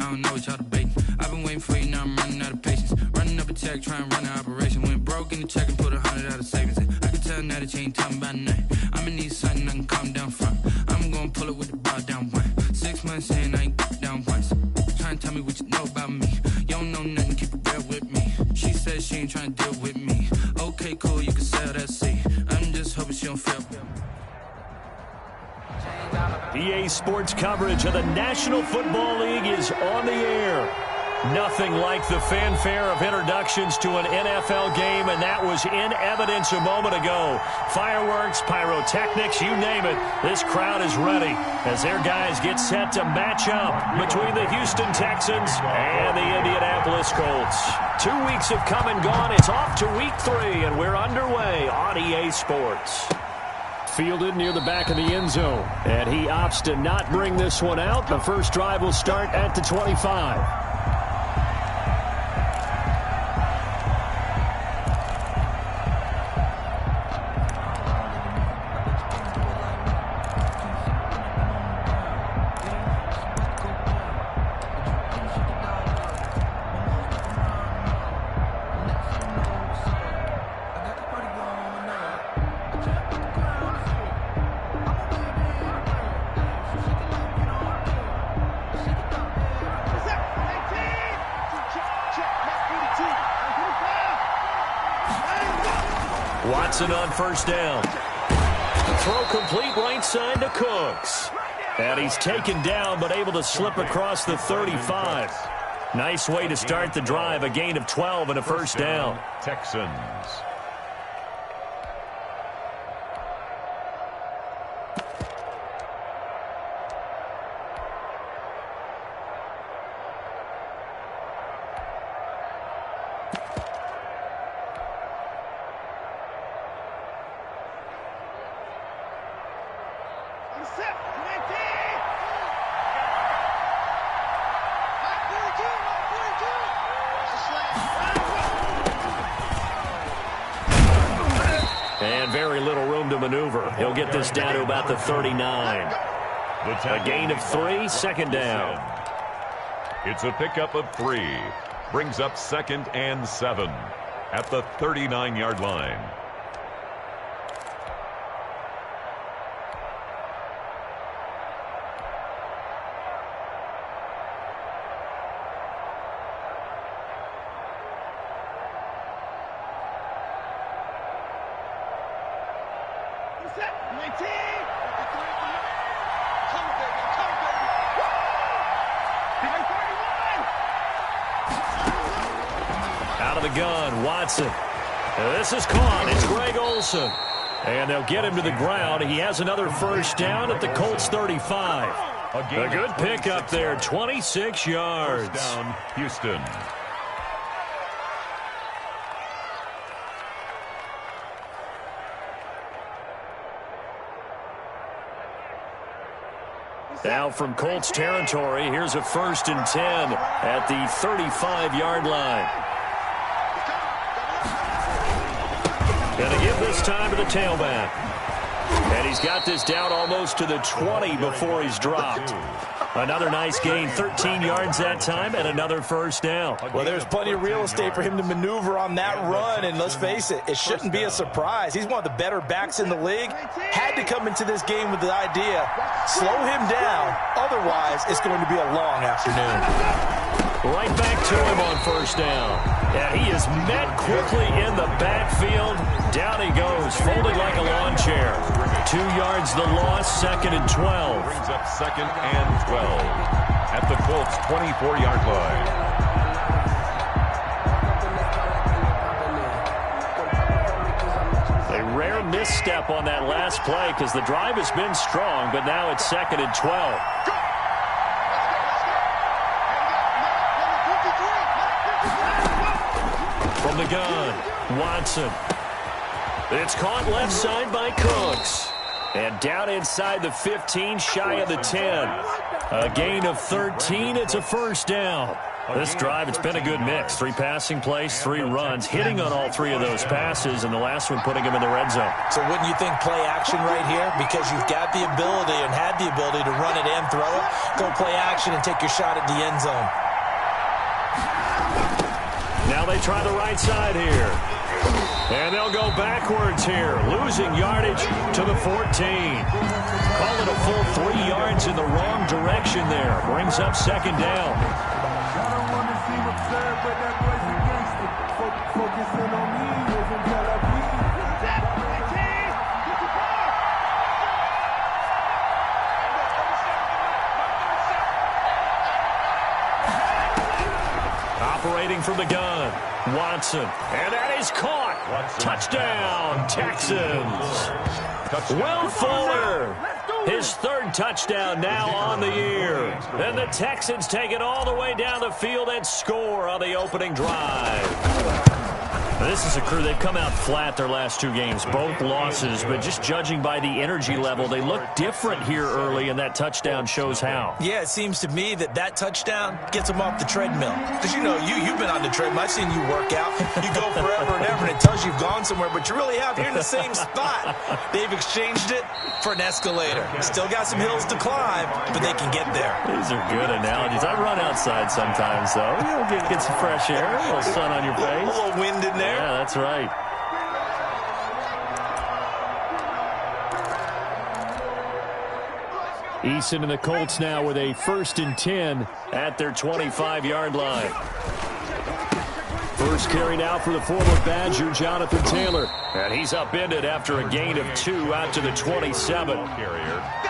don't know what y'all debating. I've been waiting for you, now I'm running out of patience. Running up a check, trying to run an operation. Went broke in the check and put 100 out of savings. I can tell now that you ain't talking about nothing. I'ma need something I can calm down from. I'm gonna pull it with the ball down one. 6 months in, I ain't down once. Trying to tell me what you know about me. You don't know nothing, keep it real with me. She says she ain't trying to deal with me. Okay, cool, you can sell that seat. I'm just hoping she don't feel. EA Sports coverage of the National Football League is on the air. Nothing like the fanfare of introductions to an NFL game, and that was in evidence a moment ago. Fireworks, pyrotechnics, you name it. This crowd is ready as their guys get set to match up between the Houston Texans and the Indianapolis Colts. 2 weeks have come and gone. It's off to week 3, and we're underway on EA Sports. Fielded near the back of the end zone, and he opts to not bring this one out. The first drive will start at the 25. Watson on first down. Throw complete right side to Cooks. And he's taken down but able to slip across the 35. Nice way to start the drive. A gain of 12 and a first down. Texans. And very little room to maneuver. He'll get this down to about the 39. A gain of 3, second down. It's a pickup of 3. Brings up 2nd and 7 at the 39-yard line. Out of the gun, Watson. This is caught. It's Greg Olsen. And they'll get him to the ground. He has another first down at the Colts 35. A good pickup there, 26 yards. First down, Houston. Now from Colts territory, here's a 1st and 10 at the 35-yard line. Gonna give this time to the tailback. And he's got this down almost to the 20 before he's dropped. Another nice gain, 13 yards that time, and another first down. Well, there's plenty of real estate for him to maneuver on that run, and let's face it, it shouldn't be a surprise. He's one of the better backs in the league. Had to come into this game with the idea, slow him down, otherwise it's going to be a long afternoon. Right back to him on first down. And he is met quickly in the backfield. Down he goes, folded like a lawn chair. 2 yards the loss, 2nd and 12. Brings up 2nd and 12 at the Colts 24-yard line. A rare misstep on that last play because the drive has been strong, but now it's 2nd and 12. From the gun, Watson. It's caught left side by Cooks. And down inside the 15, shy of the 10. A gain of 13, it's a first down. This drive, it's been a good mix. 3 passing plays, 3 runs, hitting on all 3 of those passes, and the last one putting him in the red zone. So wouldn't you think play action right here? Because you've got the ability and had the ability to run it and throw it. Go play action and take your shot at the end zone. Now they try the right side here. And they'll go backwards here, losing yardage to the 14. Call it a full 3 yards in the wrong direction there. Brings up second down. Operating from the gun, Watson. And that is caught. Touchdown, Texans. Will Fuller, his 3rd touchdown now on the year. And the Texans take it all the way down the field and score on the opening drive. This is a crew, they've come out flat their last 2 games, both losses, but just judging by the energy level, they look different here early, and that touchdown shows how. Yeah, it seems to me that touchdown gets them off the treadmill. Because, you know, you've been on the treadmill. I've seen you work out. You go forever and ever, and it tells you you've gone somewhere, but you really have. You're in the same spot. They've exchanged it for an escalator. Still got some hills to climb, but they can get there. These are good analogies. I run outside sometimes, though. You know, get some fresh air, a little sun on your face. A little wind in there. Yeah, that's right. Eason and the Colts now with a 1st and 10 at their 25-yard line. First carry now for the former Badger, Jonathan Taylor. And he's upended after a gain of 2 out to the 27.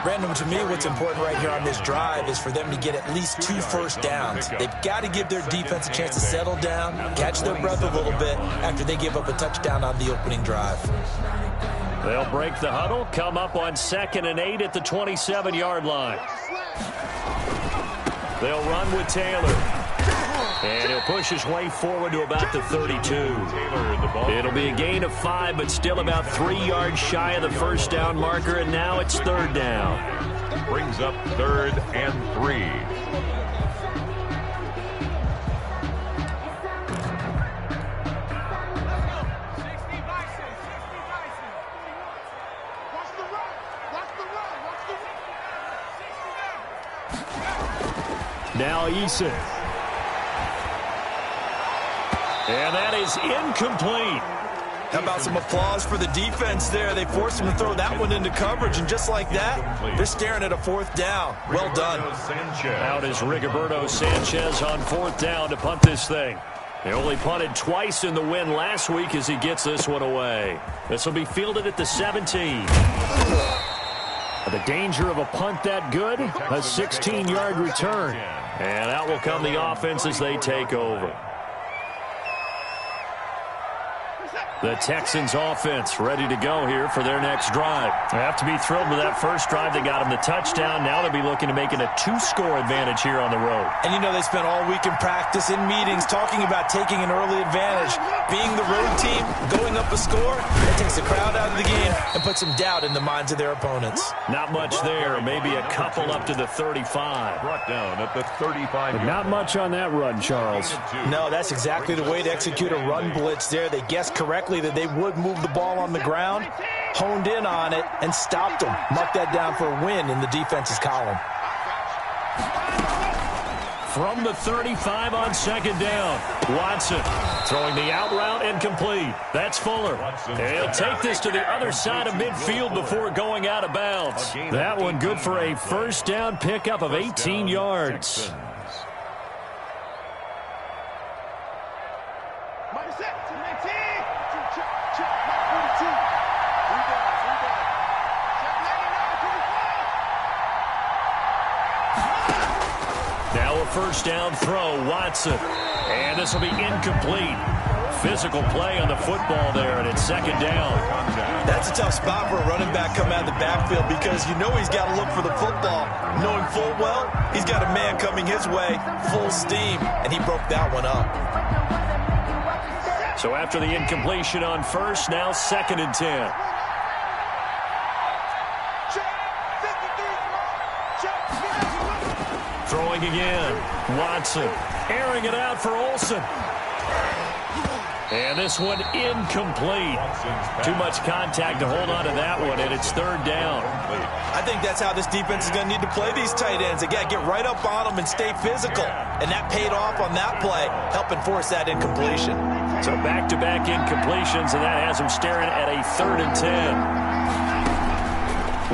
Brandon, to me, what's important right here on this drive is for them to get at least 2 first downs. They've got to give their defense a chance to settle down, catch their breath a little bit after they give up a touchdown on the opening drive. They'll break the huddle, come up on 2nd and 8 at the 27-yard line. They'll run with Taylor. And he'll push his way forward to about the 32. It'll be a gain of 5, but still about 3 yards shy of the first down marker, and now it's 3rd down. Brings up 3rd and 3. Now Eason. And that is incomplete. How about some applause for the defense there? They forced him to throw that one into coverage, and just like that, they're staring at a 4th down. Well done. Out is Rigoberto Sanchez on 4th down to punt this thing. They only punted twice in the win last week as he gets this one away. This will be fielded at the 17. The danger of a punt that good, a 16-yard return. And out will come the offense as they take over. The Texans offense ready to go here for their next drive. They have to be thrilled with that first drive. They got them the touchdown. Now they'll be looking to make it a 2-score advantage here on the road. And you know they spent all week in practice, in meetings, talking about taking an early advantage. Being the road team, going up a score, that takes the crowd out of the game and puts some doubt in the minds of their opponents. Not much there. Maybe a couple up to the 35. Brought down at the 35. Not much on that run, Charles. No, that's exactly the way to execute a run blitz there. They guessed correctly that they would move the ball on the ground, honed in on it, and stopped them. Mark that down for a win in the defense's column. From the 35 on 2nd down, Watson throwing the out route incomplete. That's Fuller. And he'll take this to the other side of midfield before going out of bounds. That one good for a first down pickup of 18 yards. Now a first down throw, Watson. And this will be incomplete. Physical play on the football there, and it's 2nd down. That's a tough spot for a running back coming out of the backfield because you know he's got to look for the football. Knowing full well, he's got a man coming his way, full steam, and he broke that one up. So after the incompletion on first, now 2nd and 10. Throwing again. Watson airing it out for Olsen. And this one incomplete. Too much contact to hold on to that one, and it's third down. I think that's how this defense is going to need to play these tight ends. They got to get right up on them and stay physical. And that paid off on that play, helping force that incompletion. So back-to-back incompletions, and that has him staring at a 3rd and 10.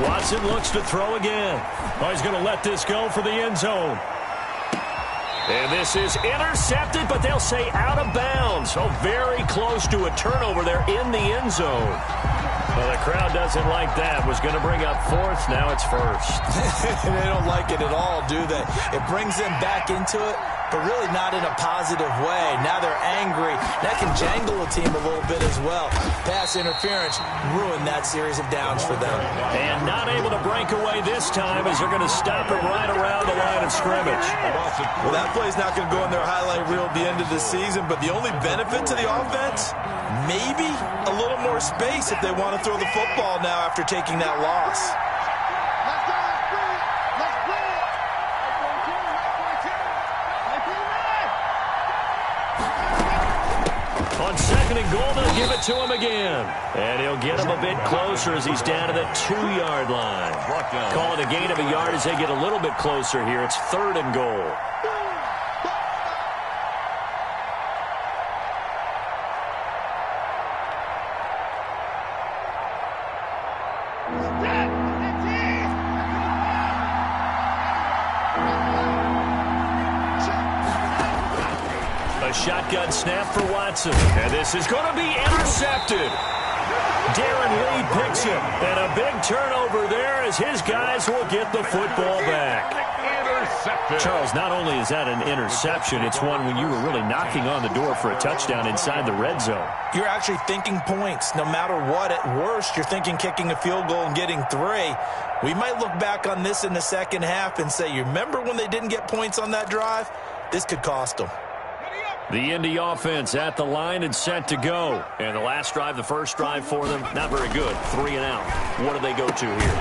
Watson looks to throw again. Oh, he's going to let this go for the end zone. And this is intercepted, but they'll say out of bounds. So very close to a turnover there in the end zone. Well, the crowd doesn't like that. Was going to bring up 4th. Now it's 1st. They don't like it at all, do they? It brings them back into it, but really not in a positive way. Now they're angry. That can jangle a team a little bit as well. Pass interference ruined that series of downs for them. And not able to break away this time as they're going to stop it right around the line of scrimmage. Well, that play's not going to go in their highlight reel at the end of the season, but the only benefit to the offense, maybe a little more space if they want to throw the football now after taking that loss. On 2nd and goal, they'll give it to him again. And he'll get him a bit closer as he's down to the 2-yard line. Call it a gain of a yard as they get a little bit closer here. It's 3rd and goal. Shotgun snap for Watson. And this is going to be intercepted. Darren Lee picks him. And a big turnover there as his guys will get the football back. Intercepted. Charles, not only is that an interception, it's one when you were really knocking on the door for a touchdown inside the red zone. You're actually thinking points. No matter what, at worst, you're thinking kicking a field goal and getting 3. We might look back on this in the second half and say, you remember when they didn't get points on that drive? This could cost them. The Indy offense at the line and set to go. And the last drive, the first drive for them, not very good. 3 and out. What do they go to here?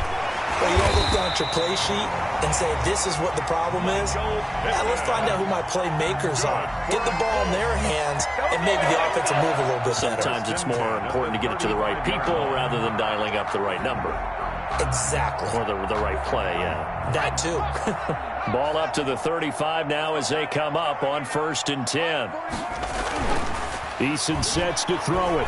Well, you don't look down at your play sheet and say, this is what the problem is. Now, let's find out who my playmakers are. Get the ball in their hands, and maybe the offense will move a little bit better. Sometimes it's more important to get it to the right people rather than dialing up the right number. Exactly. Or the right play, yeah. That too. Ball up to the 35 now as they come up on 1st and 10. Eason sets to throw it.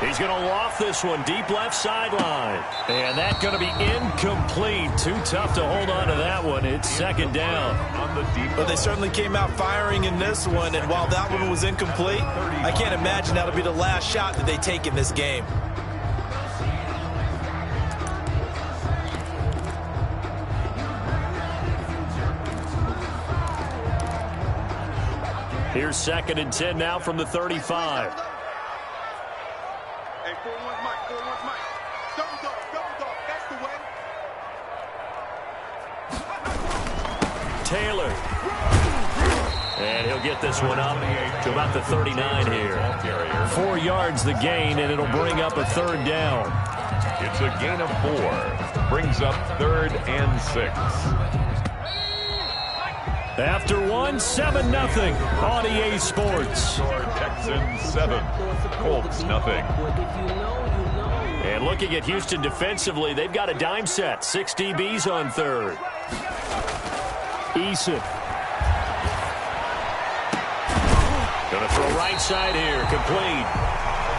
He's going to loft this one deep left sideline. And that's going to be incomplete. Too tough to hold on to that one. It's 2nd down. But they certainly came out firing in this one. And while that one was incomplete, I can't imagine that'll be the last shot that they take in this game. Here's 2nd and 10 now from the 35. Hey, 4-1 Mike, 4-1 Mike. Double dog, that's the way. Taylor. And he'll get this one up to about the 39 here. 4 yards the gain, and it'll bring up a 3rd down. It's a gain of 4. Brings up 3rd and 6. After 7-0 on EA Sports. Texans 7, Colts 0. And looking at Houston defensively, they've got a dime set. 6 DBs on 3rd. Eason. Going to throw right side here, complete.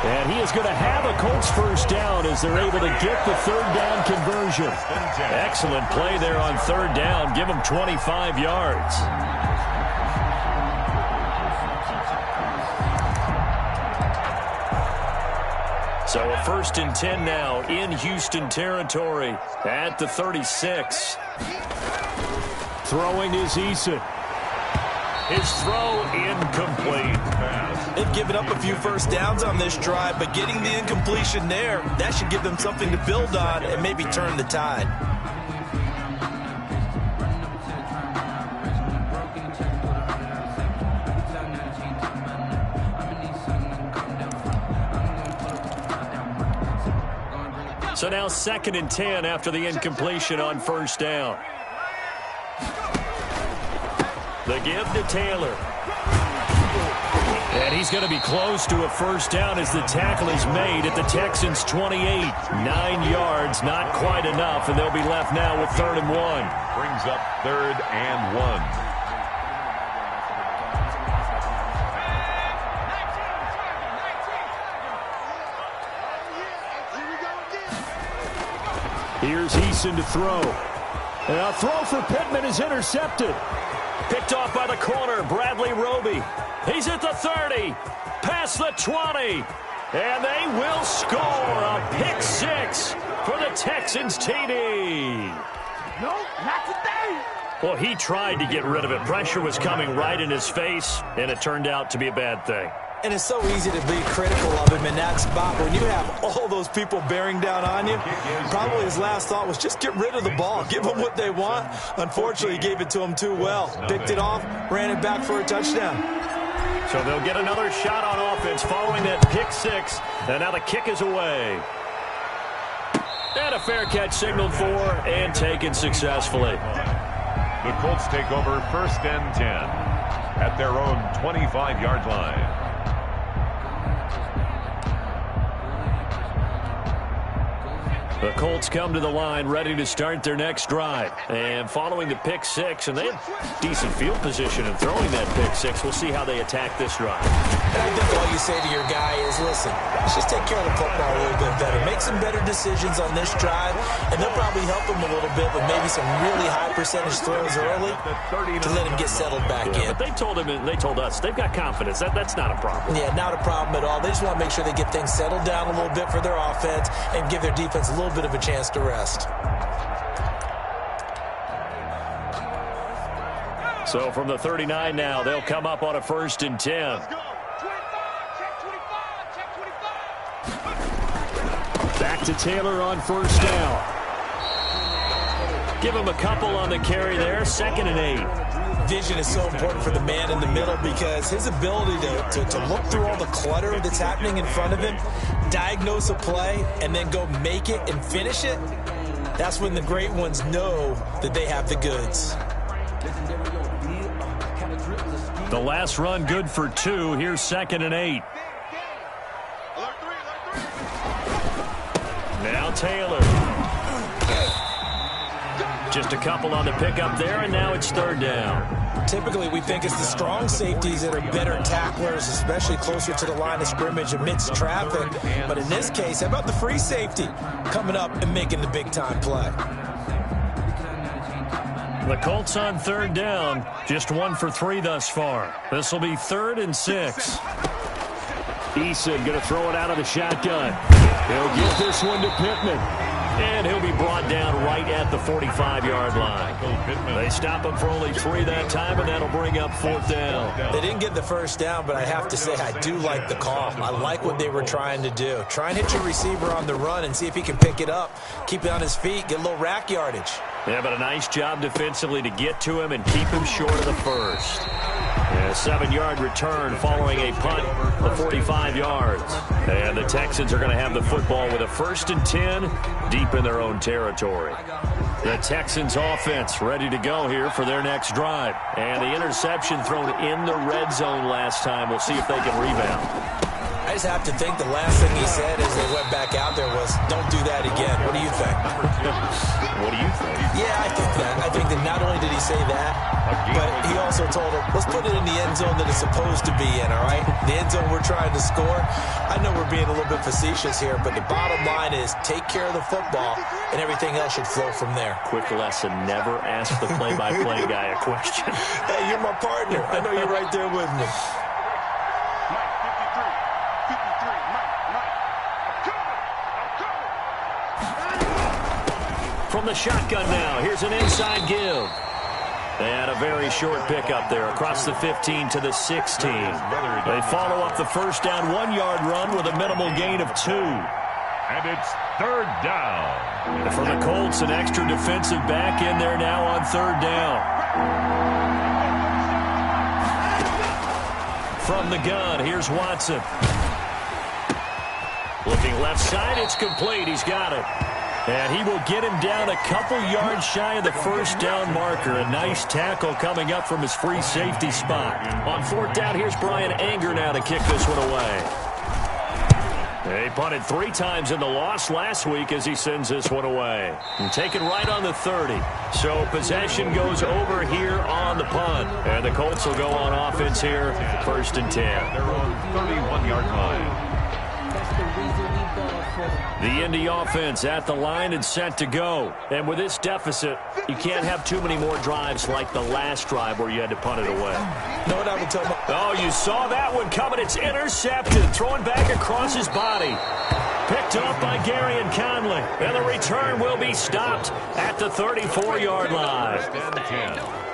And he is going to have a Colts first down as they're able to get the 3rd down conversion. Excellent play there on 3rd down. Give them 25 yards. So a 1st and 10 now in Houston territory at the 36. Throwing is Eason. His throw incomplete. They've given up a few first downs on this drive, but getting the incompletion there, that should give them something to build on and maybe turn the tide. So now 2nd and 10 after the incompletion on 1st down. The give to Taylor. And he's going to be close to a first down as the tackle is made at the Texans' 28. 9 yards, not quite enough, and they'll be left now with 3rd and 1. Brings up 3rd and 1. Here's Eason to throw. And a throw for Pittman is intercepted. Picked off by the corner, Bradley Roby. He's at the 30, past the 20, and they will score a pick 6 for the Texans TD. No, not today. Well, he tried to get rid of it. Pressure was coming right in his face, and it turned out to be a bad thing. And it's so easy to be critical of him in that spot. When you have all those people bearing down on you, probably his last thought was just get rid of the ball. Give them what they want. Unfortunately, he gave it to them too well. Picked it off, ran it back for a touchdown. So they'll get another shot on offense following that pick 6. And now the kick is away. And a fair catch signaled for and taken successfully. The Colts take over 1st and 10 at their own 25-yard line. The Colts come to the line ready to start their next drive. And following the pick 6, and they have decent field position in throwing that pick 6. We'll see how they attack this drive. And I think all you say to your guy is, listen, let's just take care of the football a little bit better. Make some better decisions on this drive, and they'll probably help him a little bit with maybe some really high percentage throws early to let him get settled back in. But they told us they've got confidence. That's not a problem. Yeah, not a problem at all. They just want to make sure they get things settled down a little bit for their offense and give their defense a little bit of a chance to rest. So from the 39 now, they'll come up on a 1st and 10. Let's go. 25, check 25, check 25. Back to Taylor on 1st down. Give him a couple on the carry there, 2nd and 8. Vision is so important for the man in the middle because his ability to look through all the clutter that's happening in front of him, diagnose a play, and then go make it and finish it, that's when the great ones know that they have the goods. The last run good for 2. Here's 2nd and 8. Now Taylor. Just a couple on the pickup there, and now it's 3rd down. Typically, we think it's the strong safeties that are better tacklers, especially closer to the line of scrimmage amidst traffic. But in this case, how about the free safety coming up and making the big-time play? The Colts on 3rd down, just 1 for 3 thus far. This will be 3rd and 6. Eason going to throw it out of the shotgun. He'll give this one to Pittman. And he'll be brought down right at the 45-yard line. They stop him for only 3 that time, and that'll bring up 4th down. They didn't get the first down, but I have to say I do like the call. I like what they were trying to do. Try and hit your receiver on the run and see if he can pick it up, keep it on his feet, get a little rack yardage. Yeah, but a nice job defensively to get to him and keep him short of the first. And a 7-yard return following a punt of 45 yards. And the Texans are going to have the football with a 1st and 10 deep in their own territory. The Texans offense ready to go here for their next drive. And the interception thrown in the red zone last time. We'll see if they can rebound. I just have to think the last thing he said as they went back out there was, don't do that again. What do you think? What do you think? Yeah, I think that. I think that not only did he say that, but he also told him, let's put it in the end zone that it's supposed to be in, all right? The end zone we're trying to score. I know we're being a little bit facetious here, but the bottom line is take care of the football, and everything else should flow from there. Quick lesson, never ask the play-by-play guy a question. Hey, you're my partner. I know you're right there with me. From the shotgun now, here's an inside give. And a very short pickup there across the 15 to the 16. They follow up the first down 1-yard run with a minimal gain of 2. And it's 3rd down. And for the Colts, an extra defensive back in there now on 3rd down. From the gun, here's Watson. Looking left side, it's complete. He's got it. And he will get him down a couple yards shy of the first down marker. A nice tackle coming up from his free safety spot. On fourth down, here's Brian Anger now to kick this one away. He punted 3 times in the loss last week as he sends this one away. And taken right on the 30. So possession goes over here on the punt. And the Colts will go on offense here, 1st and 10. They're on 31-yard line. The Indy offense at the line and set to go. And with this deficit, you can't have too many more drives like the last drive where you had to punt it away. No, what I would tell them. Oh, you saw that one coming. It's intercepted. Thrown back across his body. Picked up by Gary and Conley. And the return will be stopped at the 34-yard line.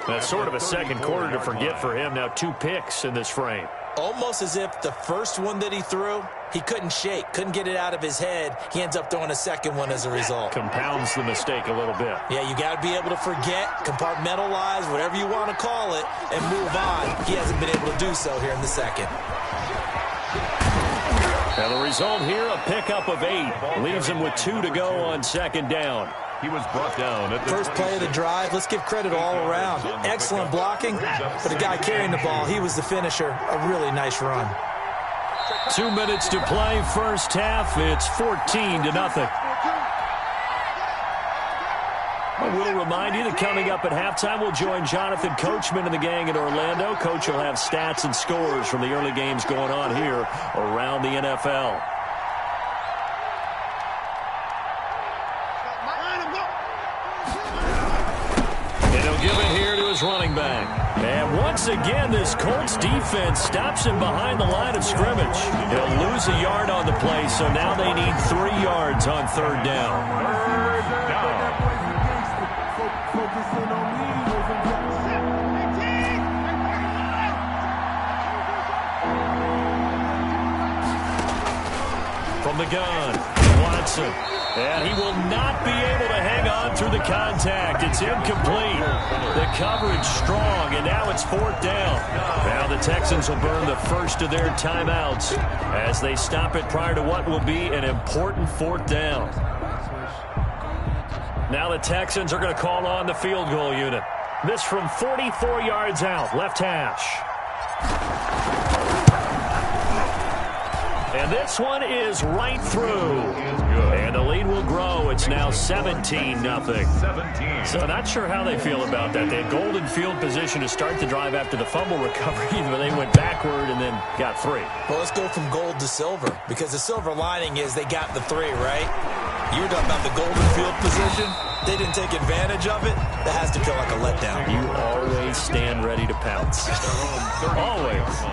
That's sort of a second quarter to forget for him. Now 2 picks in this frame. Almost as if the first one that he threw, he couldn't shake, couldn't get it out of his head. He ends up throwing a second one as a result. Compounds the mistake a little bit. Yeah, you got to be able to forget, compartmentalize, whatever you want to call it, and move on. He hasn't been able to do so here in the second. And the result here, a pickup of 8. Leaves him with 2 to go on 2nd down. He was brought down at the first play of the drive. Let's give credit all around. Excellent blocking, but the guy carrying the ball, he was the finisher. A really nice run. 2 minutes to play, first half. It's 14-0. I will remind you that coming up at halftime, we'll join Jonathan Coachman and the gang in Orlando. Coach will have stats and scores from the early games going on here around the NFL. And he'll give it here to his running back. And once again, this Colts defense stops him behind the line of scrimmage. He'll lose a yard on the play, so now they need 3 yards on 3rd down. From the gun, Watson. And he will not be able to hang on through the contact. It's incomplete. The coverage strong, and now it's 4th down. Now the Texans will burn the first of their timeouts as they stop it prior to what will be an important 4th down. Now the Texans are going to call on the field goal unit. This from 44 yards out, left hash. And this one is right through. And the lead will grow. It's now 17-0. So not sure how they feel about that. They had golden field position to start the drive after the fumble recovery, but they went backward and then got 3. Well, let's go from gold to silver, because the silver lining is they got the 3, right? You were talking about the golden field position. They didn't take advantage of it. That has to feel like a letdown. You always stand ready to pounce. Always.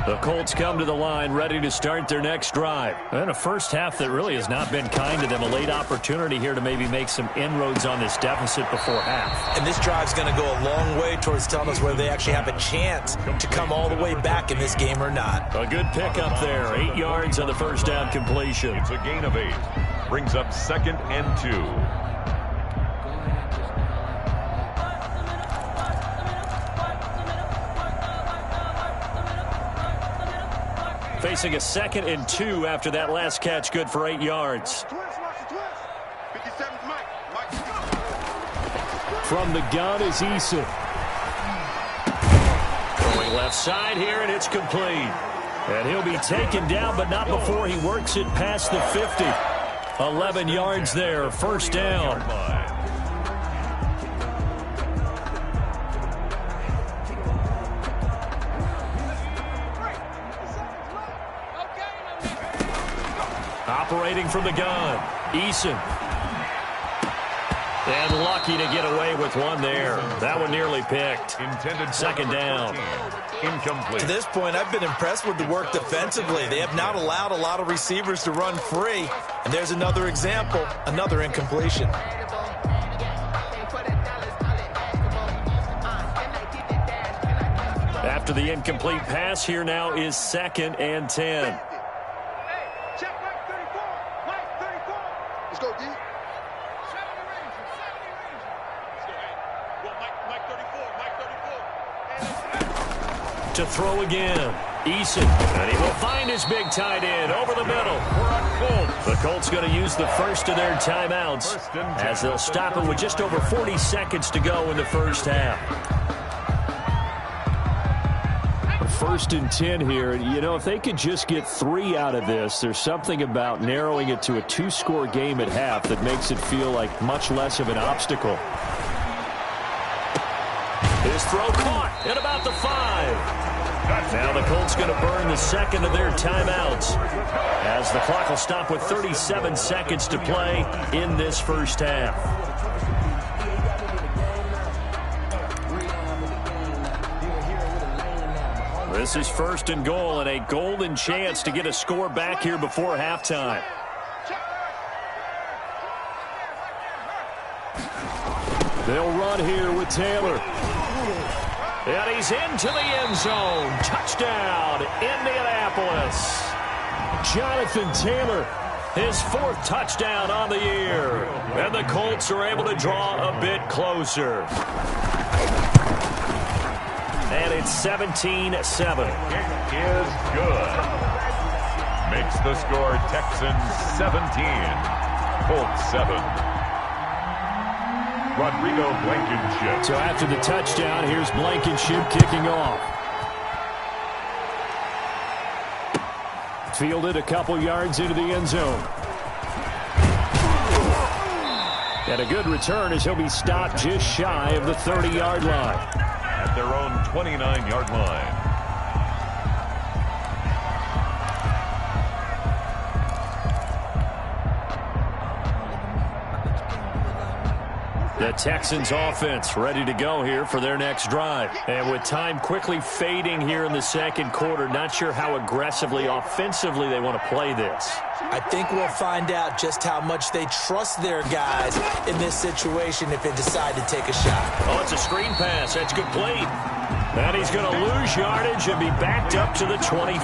The Colts come to the line ready to start their next drive. And a first half that really has not been kind to them. A late opportunity here to maybe make some inroads on this deficit before half. And this drive's going to go a long way towards telling us whether they actually have a chance to come all the way back in this game or not. A good pickup there. 8 yards on the first down completion. It's a gain of 8. Brings up 2nd and 2. Facing a 2nd and 2 after that last catch, good for 8 yards. From the gun is Eason. Going left side here, and it's complete. And he'll be taken down, but not before he works it past the 50. 11 yards there, first down. Operating from the gun, Eason. And lucky to get away with one there. That one nearly picked. Intended 2nd down. Incomplete. To this point, I've been impressed with the work defensively. They have not allowed a lot of receivers to run free. And there's another example, another incompletion. After the incomplete pass, here now is 2nd and 10. to throw again. Eason, and he will find his big tight end over the middle. The Colts going to use the first of their timeouts as they'll stop it with just over 40 seconds to go in the first half. 1st and 10 here. You know, if they could just get 3 out of this, there's something about narrowing it to a 2-score game at half that makes it feel like much less of an obstacle. His throw caught at about the 5. Now the Colts going to burn the second of their timeouts as the clock will stop with 37 seconds to play in this first half. This is 1st and goal and a golden chance to get a score back here before halftime. They'll run here with Taylor. And he's into the end zone. Touchdown, Indianapolis. Jonathan Taylor, his 4th touchdown on the year. And the Colts are able to draw a bit closer. And it's 17-7. Kick is good. Makes the score Texans 17, Colts 7. Rodrigo Blankenship. So after the touchdown, here's Blankenship kicking off. Fielded a couple yards into the end zone. And a good return as he'll be stopped just shy of the 30-yard line. At their own 29-yard line. The Texans offense ready to go here for their next drive. And with time quickly fading here in the second quarter, not sure how aggressively, offensively they want to play this. I think we'll find out just how much they trust their guys in this situation if they decide to take a shot. Oh, it's a screen pass. That's complete. And he's going to lose yardage and be backed up to the 25.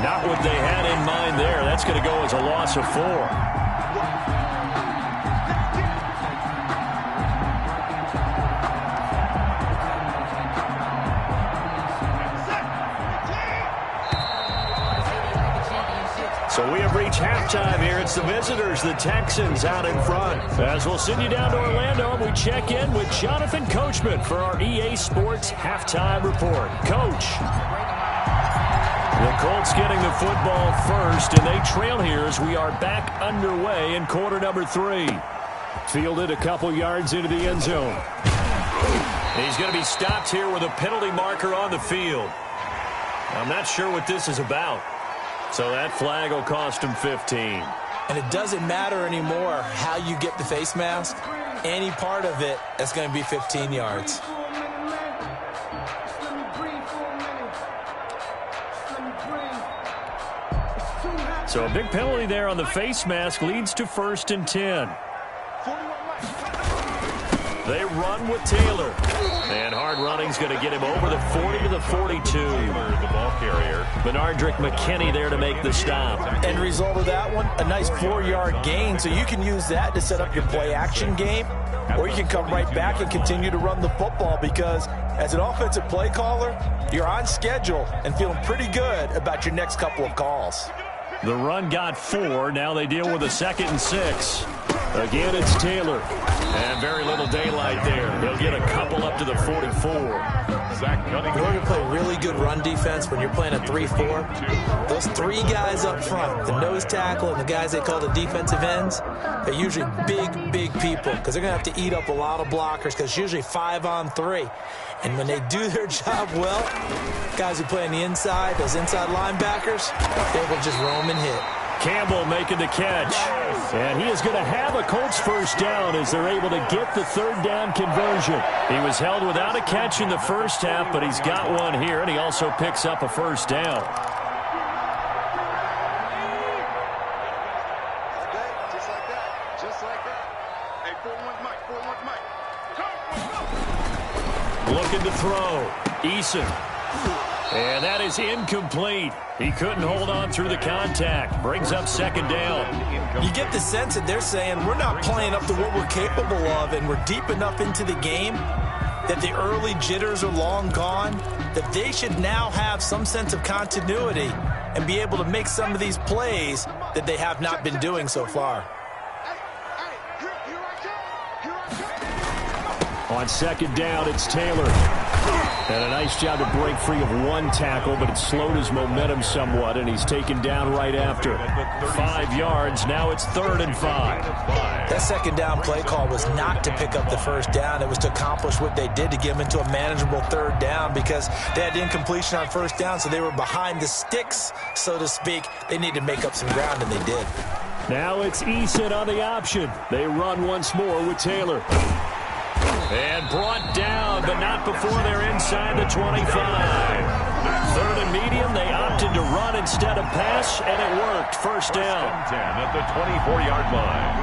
Not what they had in mind there. That's going to go as a loss of 4. So we have reached halftime here. It's the visitors, the Texans, out in front. As we'll send you down to Orlando, and we check in with Jonathan Coachman for our EA Sports Halftime Report. Coach. The Colts getting the football first, and they trail here as we are back underway in quarter number 3. Fielded a couple yards into the end zone. He's going to be stopped here with a penalty marker on the field. I'm not sure what this is about. So that flag will cost him 15. And it doesn't matter anymore how you get the face mask. Any part of it, that's going to be 15 yards. So a big penalty there on the face mask leads to 1st and 10. They run with Taylor. And hard running's going to get him over the 40 to the 42. The ball carrier. Benardrick McKinney there to make the stop. End result of that one, a nice 4-yard gain. So you can use that to set up your play-action game, or you can come right back and continue to run the football because as an offensive play caller, you're on schedule and feeling pretty good about your next couple of calls. The run got 4. Now they deal with a 2nd and 6. Again, it's Taylor. And very little daylight there. He'll get a couple up to the 44. In order to play really good run defense when you're playing a 3-4, those 3 guys up front, the nose tackle and the guys they call the defensive ends, they're usually big people because they're going to have to eat up a lot of blockers because it's usually 5-on-3. And when they do their job well, guys who play on the inside, those inside linebackers, they will just roam and hit. Campbell making the catch. And he is going to have a Colts first down as they're able to get the 3rd down conversion. He was held without a catch in the first half, but he's got one here, and he also picks up a first down. Just like that. Just like that. Hey, 4-1 Mike. 4-1 Mike. Looking to throw. Eason. And that is incomplete. He couldn't hold on through the contact. Brings up 2nd down. You get the sense that they're saying we're not playing up to what we're capable of, and we're deep enough into the game that the early jitters are long gone. that they should now have some sense of continuity and be able to make some of these plays that they have not been doing so far. On second down, it's Taylor. And a nice job to break free of one tackle, but it slowed his momentum somewhat, and he's taken down right after. 5 yards, now it's 3rd and 5. That second down play call was not to pick up the first down. It was to accomplish what they did, to get them into a manageable 3rd down, because they had incompletion on first down, so they were behind the sticks, so to speak. They needed to make up some ground, and they did. Now it's Eason on the option. They run once more with Taylor. And brought down, but not before they're inside the 25. 3rd and medium, they opted to run instead of pass, and it worked. First down. 10 at the 24-yard line.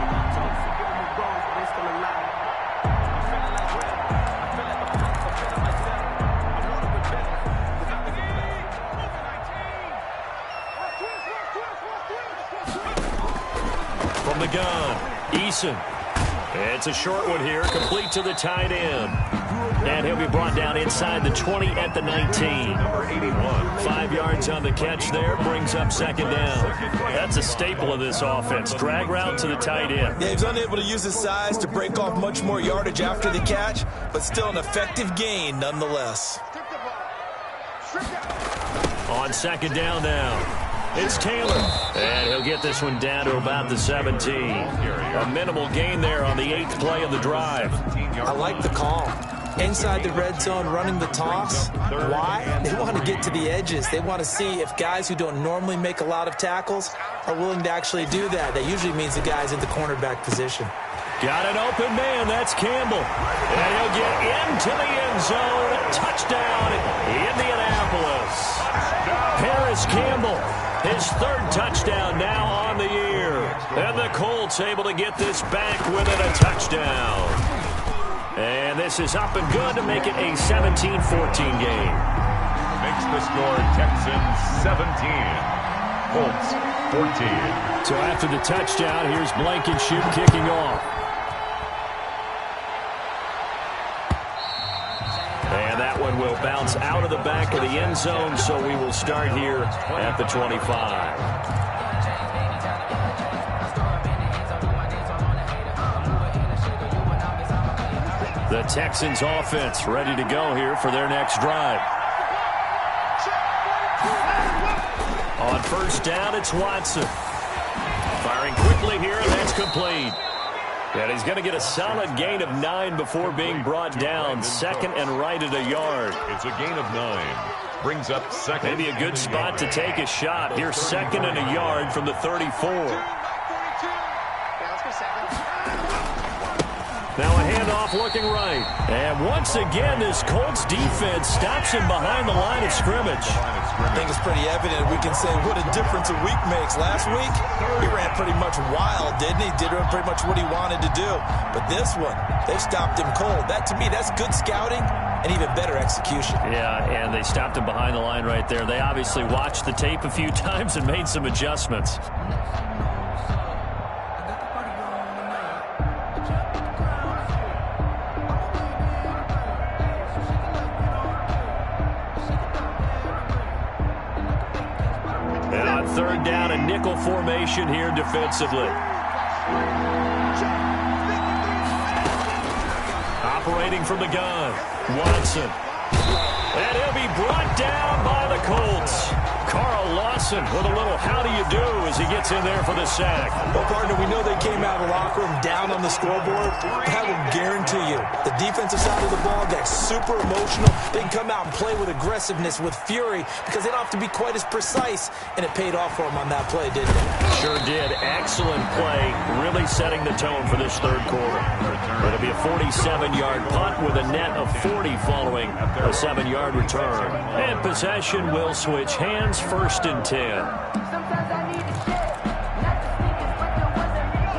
From the gun, Eason. It's a short one here, complete to the tight end. And he'll be brought down inside the 20 at the 19. Number 81. 5 yards on the catch there, brings up second down. That's a staple of this offense. Drag route to the tight end. Yeah, he was unable to use his size to break off much more yardage after the catch, but still an effective gain nonetheless. On second down now. It's Taylor, and he'll get this one down to about the 17. A minimal gain there on the 8th play of the drive. I like the call. Inside the red zone, running the toss. Why? They want to get to the edges. They want to see if guys who don't normally make a lot of tackles are willing to actually do that. That usually means the guy's in the cornerback position. Got an open man. That's Campbell. And he'll get into the end zone. Touchdown, Indianapolis. Paris Campbell. His 3rd touchdown now on the year. And the Colts able to get this back with it, a touchdown. And this is up and good to make it a 17-14 game. Makes the score Texans 17. Colts 14. So after the touchdown, here's Blankenship kicking off. And that one will bounce out of the back of the end zone, so we will start here at the 25. The Texans offense ready to go here for their next drive. On first down, it's Watson. Firing quickly here, and that's complete. And he's going to get a solid gain of 9 before being brought down. Second and right at a yard. It's a gain of 9. Brings up second. Maybe a good spot to take a shot. Here's second and a yard from the 34. Now a handoff looking right. And once again, this Colts defense stops him behind the line of scrimmage. I think it's pretty evident. We can say what a difference a week makes. Last week, he ran pretty much wild, didn't he? Did pretty much what he wanted to do. But this one, they've stopped him cold. That, to me, that's good scouting and even better execution. Yeah, and they stopped him behind the line right there. They obviously watched the tape a few times and made some adjustments. And on third down, a nickel formation here defensively. Operating from the gun, Watson. And he'll be brought down by the Colts. Carl Lawson with a little how do you do as he gets in there for the sack. Well, partner, we know they came out of the locker room down on the scoreboard. I will guarantee you, the defensive side of the ball got super emotional. They can come out and play with aggressiveness, with fury, because they don't have to be quite as precise, and it paid off for them on that play, didn't it? Sure did. Excellent play, really setting the tone for this third quarter. It'll be a 47-yard punt with a net of 40 following a 7-yard return. And possession will switch hands, first and 10.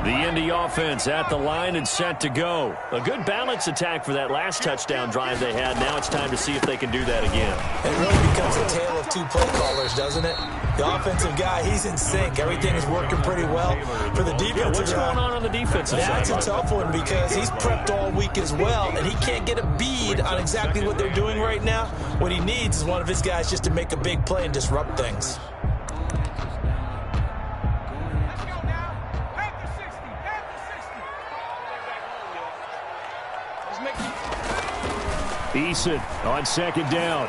The Indy offense at the line and set to go. A good balance attack for that last touchdown drive they had. Now it's time to see if they can do that again. It really becomes a tale of two play callers, doesn't it? The offensive guy, he's in sync. Everything is working pretty well. For the defensive guy, what's going on the defensive side? That's a tough one because he's prepped all week as well, and he can't get a bead on exactly what they're doing right now. What he needs is one of his guys just to make a big play and disrupt things. Eason on second down.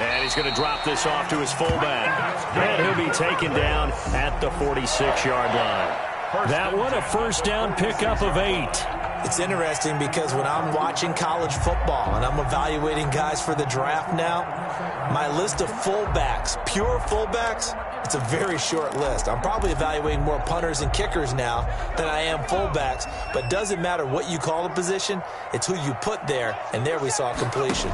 And he's going to drop this off to his fullback. And he'll be taken down at the 46-yard line. That one, a first down pickup of 8. It's interesting because when I'm watching college football and I'm evaluating guys for the draft now, my list of fullbacks, pure fullbacks, it's a very short list. I'm probably evaluating more punters and kickers now than I am fullbacks, but it doesn't matter what you call the position, it's who you put there, and there we saw completion.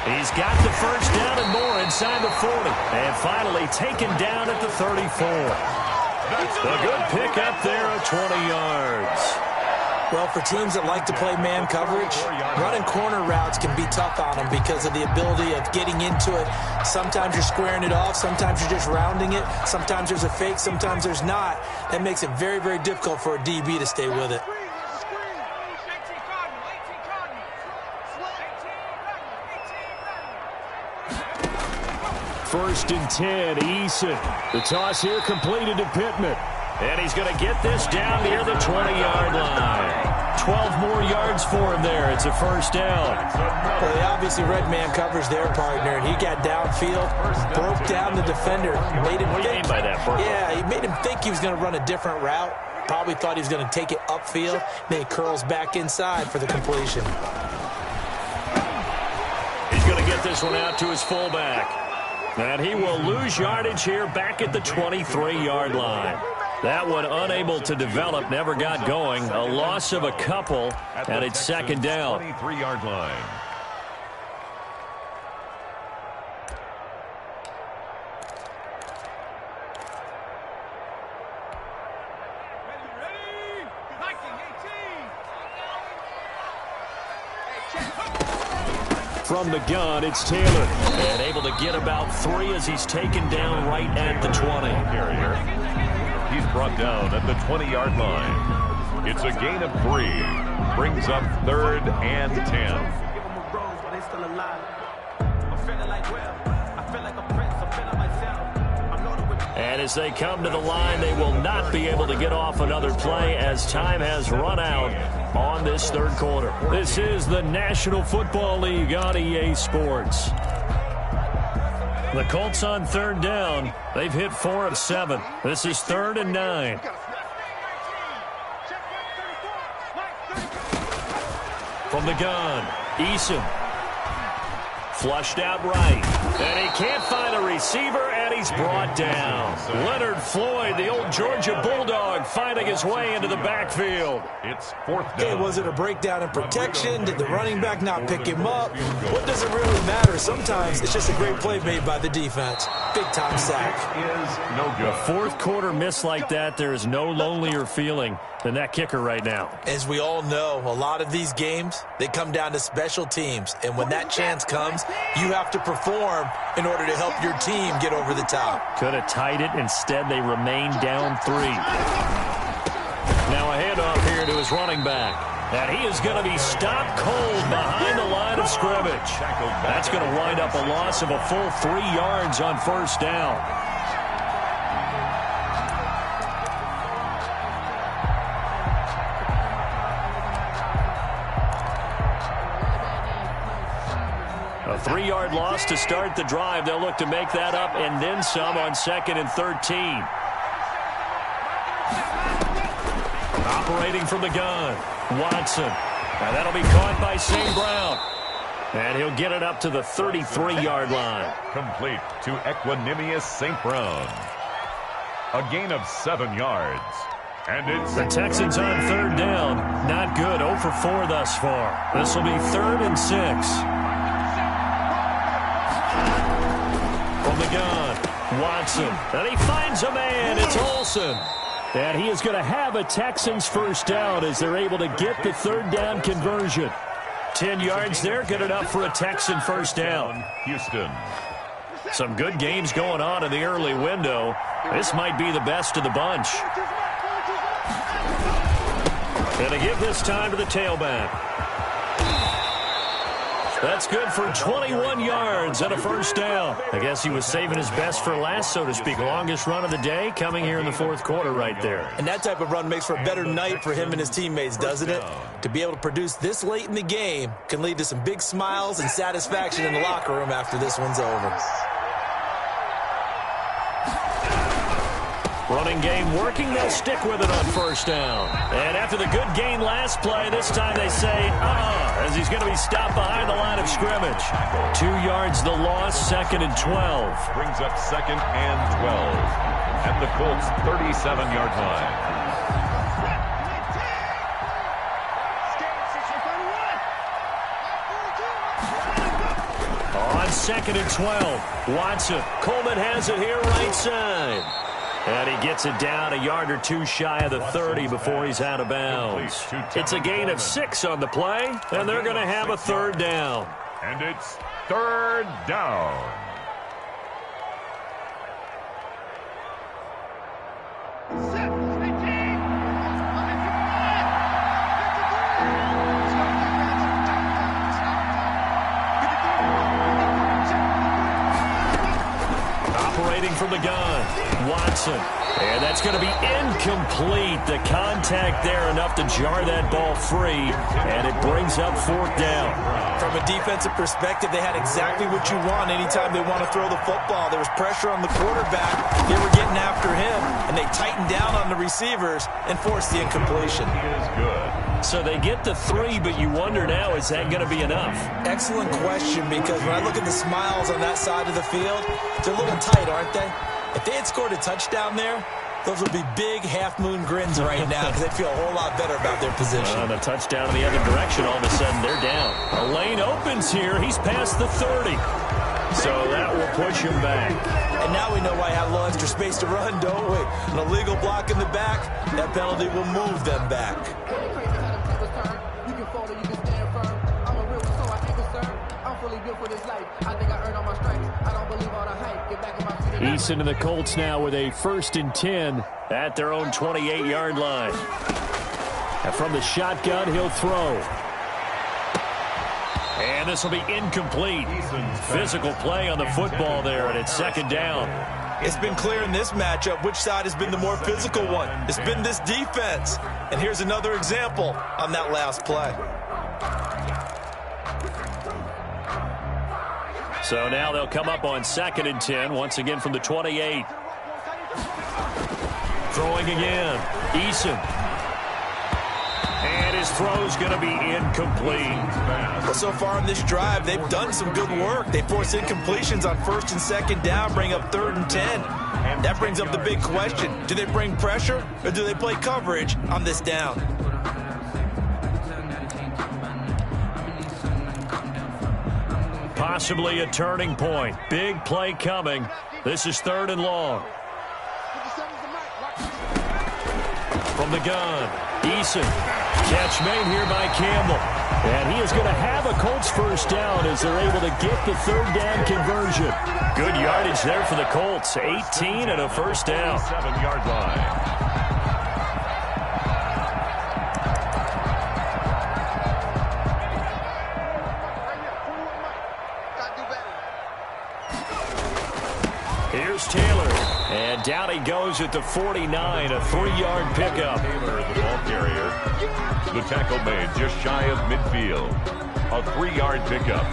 He's got the first down and more inside the 40. And finally taken down at the 34. A good pickup there of 20 yards. Well, for teams that like to play man coverage, running corner routes can be tough on them because of the ability of getting into it. Sometimes you're squaring it off. Sometimes you're just rounding it. Sometimes there's a fake. Sometimes there's not. That makes it very, very difficult for a DB to stay with it. First and 10, Eason. The toss here completed to Pittman. And he's going to get this down near the 20-yard line. 12 more yards for him there. It's a first down. Well, they obviously read man coverage their partner, and he got downfield, broke down the defender. What do you mean by that, Burke? Yeah, he made him think he was going to run a different route. Probably thought he was going to take it upfield. Then he curls back inside for the completion. He's going to get this one out to his fullback. And he will lose yardage here back at the 23-yard line. That one unable to develop, never got going. A loss of a couple, and it's second down. 23-yard line. From the gun, it's Taylor. And able to get about 3 as he's taken down right at the 20. He's brought down at the 20-yard line. It's a gain of 3. Brings up 3rd and 10. And as they come to the line, they will not be able to get off another play as time has run out on this third quarter. This is the National Football League on EA Sports. The Colts on third down. They've hit 4 of 7. This is 3rd and 9. From the gun, Eason. Flushed out right. And he can't find a receiver, and he's brought down. Leonard Floyd, the old Georgia Bulldog, finding his way into the backfield. It's 4th down. Hey, was it a breakdown in protection? Did the running back not pick him up? What does it really matter? Sometimes it's just a great play made by the defense. Big-time sack. Is no good. A fourth quarter miss like that, there is no lonelier feeling than that kicker right now. As we all know, a lot of these games, they come down to special teams. And when that chance comes, you have to perform in order to help your team get over the top. Could have tied it. Instead, they remain down 3. Now a handoff here to his running back. And he is going to be stopped cold behind the line of scrimmage. That's going to wind up a loss of a full 3 yards on first down. A 3-yard loss to start the drive. They'll look to make that up and then some on 2nd and 13. Operating from the gun, Watson. And that'll be caught by St. Brown. And he'll get it up to the 33-yard line. Complete to Equanimous St. Brown. A gain of 7 yards. And it's the Texans on third down. Not good. 0 for 4 thus far. This will be 3rd and 6. From the gun, Watson. And he finds a man. It's Olsen. And he is going to have a Texans first down as they're able to get the third down conversion. 10 yards there, good enough for a Texan first down. Houston. Some good games going on in the early window. This might be the best of the bunch. And they give this time to the tailback. That's good for 21 yards and a first down. I guess he was saving his best for last, so to speak. Longest run of the day coming here in the fourth quarter right there. And that type of run makes for a better night for him and his teammates, doesn't it? To be able to produce this late in the game can lead to some big smiles and satisfaction in the locker room after this one's over. Running game working, they'll stick with it on first down. And after the good gain last play, this time they say, as he's going to be stopped behind the line of scrimmage. 2 yards the loss, 2nd and 12. Brings up 2nd and 12 at the Colts' 37-yard line. On 2nd and 12, Watson. Coleman has it here right side. And he gets it down a yard or two shy of the 30 before he's out of bounds. It's a gain of 6 on the play, and they're going to have a third down. And it's third down. Operating from the gun, Watson. And that's going to be incomplete. The contact there enough to jar that ball free, and it brings up fourth down. From a defensive perspective, they had exactly what you want anytime they want to throw the football. There was pressure on the quarterback. They were getting after him, and they tightened down on the receivers and forced the incompletion. He is good. So they get the 3, but you wonder now, is that going to be enough? Excellent question, because when I look at the smiles on that side of the field, they're a little tight, aren't they? If they had scored a touchdown there, those would be big half-moon grins right now because they'd feel a whole lot better about their position. On a touchdown in the other direction, all of a sudden they're down. A lane opens here. He's past the 30. So that will push him back. And now we know why I have a little extra space to run, don't we? An illegal block in the back, that penalty will move them back. Eason and the Colts now with a 1st and 10 at their own 28-yard line. And from the shotgun, he'll throw. And this will be incomplete. Physical play on the football there, and it's 2nd down. It's been clear in this matchup which side has been the more physical one. It's been this defense. And here's another example on that last play. So now they'll come up on 2nd and 10, once again from the 28. Throwing again. Eason. And his throw's going to be incomplete. Well, so far in this drive, they've done some good work. They force incompletions on 1st and 2nd down, bring up 3rd and 10. That brings up the big question. Do they bring pressure or do they play coverage on this down? Possibly a turning point. Big play coming. This is 3rd and long. From the gun, Eason. Catch made here by Campbell. And he is going to have a Colts first down as they're able to get the 3rd down conversion. Good yardage there for the Colts. 18 and a first down. 7-yard line. Here's Taylor. And down he goes at the 49, a 3-yard pickup. Taylor, the ball carrier. The tackle made just shy of midfield. A 3-yard pickup.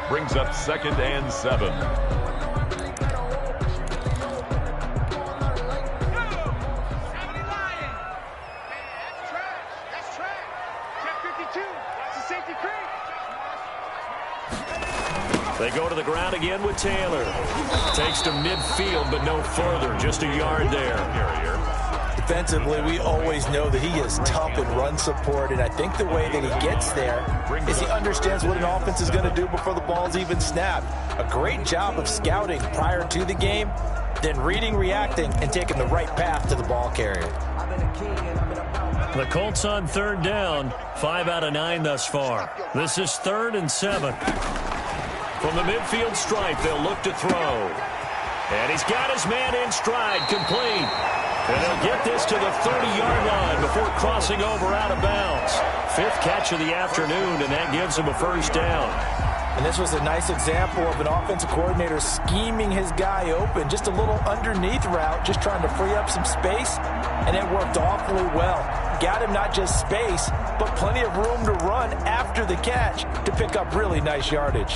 Brings up 2nd and 7. They go to the ground again with Taylor. Takes to midfield, but no further. Just a yard there. Defensively, we always know that he is tough in run support, and I think the way that he gets there is he understands what an offense is going to do before the ball's even snapped. A great job of scouting prior to the game, then reading, reacting, and taking the right path to the ball carrier. The Colts on third down, 5 out of 9 thus far. This is 3rd and 7. From the midfield stripe, they'll look to throw. And he's got his man in stride, complete. And he'll get this to the 30-yard line before crossing over out of bounds. 5th catch of the afternoon, and that gives him a first down. And this was a nice example of an offensive coordinator scheming his guy open. Just a little underneath route, just trying to free up some space, and it worked awfully well. Got him not just space, but plenty of room to run after the catch to pick up really nice yardage.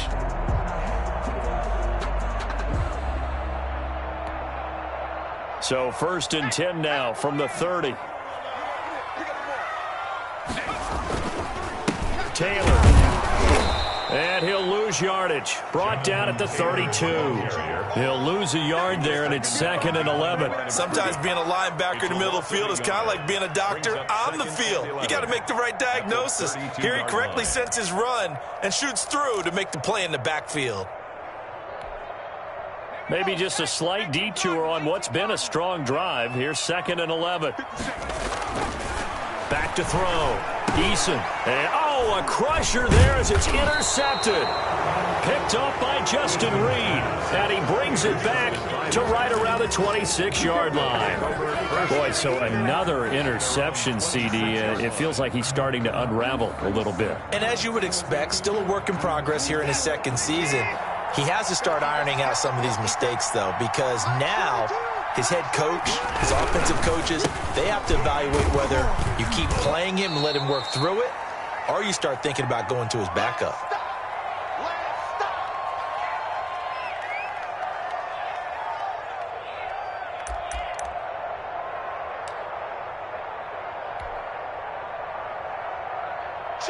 So 1st and 10 now from the 30. Taylor. And he'll lose yardage. Brought down at the 32. He'll lose a yard there, and it's 2nd and 11. Sometimes being a linebacker in the middle of the field is kind of like being a doctor on the field. You got to make the right diagnosis. Here he correctly sends his run and shoots through to make the play in the backfield. Maybe just a slight detour on what's been a strong drive. Here's 2nd and 11. Back to throw. Eason. And, a crusher there as it's intercepted. Picked up by Justin Reed. And he brings it back to right around the 26-yard line. Boy, so another interception, CD. It feels like he's starting to unravel a little bit. And as you would expect, still a work in progress here in his 2nd season. He has to start ironing out some of these mistakes, though, because now his head coach, his offensive coaches, they have to evaluate whether you keep playing him and let him work through it, or you start thinking about going to his backup.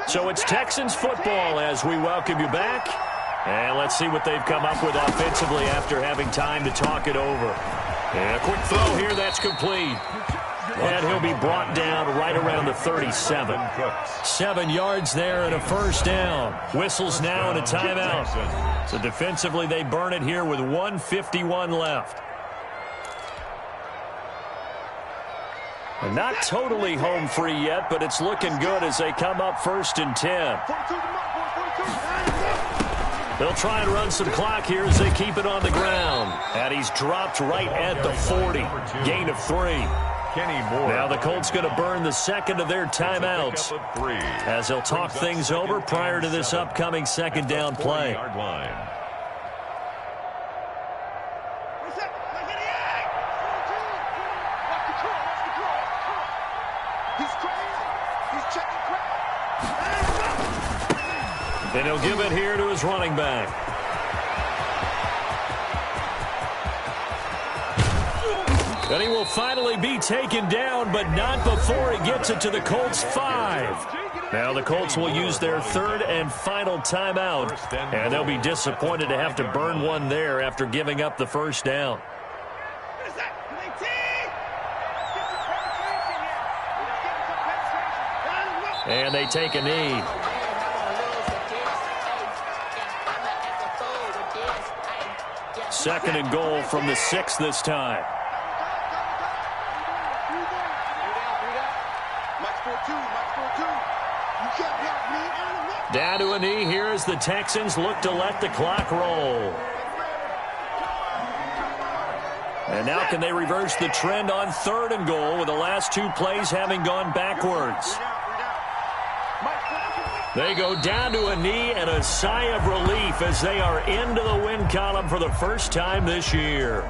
So it's Texans football as we welcome you back. And let's see what they've come up with offensively after having time to talk it over. And a quick throw here, that's complete. And he'll be brought down right around the 37. 7 yards there and a first down. Whistles now and a timeout. So defensively, they burn it here with 1:51 left. And not totally home free yet, but it's looking good as they come up 1st and 10. They'll try and run some clock here as they keep it on the ground. And he's dropped right at the 40. Gain of 3. Now the Colts going to burn the 2nd of their timeouts as they'll talk things over prior to this upcoming 2nd down play. And he'll give it here to his running back. And he will finally be taken down, but not before he gets it to the Colts 5. Now the Colts will use their 3rd and final timeout, and they'll be disappointed to have to burn one there after giving up the first down. And they take a knee. Second and goal from the 6 this time. Down to a knee here as the Texans look to let the clock roll. And now can they reverse the trend on 3rd and goal with the last 2 plays having gone backwards? They go down to a knee and a sigh of relief as they are into the win column for the first time this year.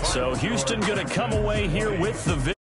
So Houston going to come away here with the victory.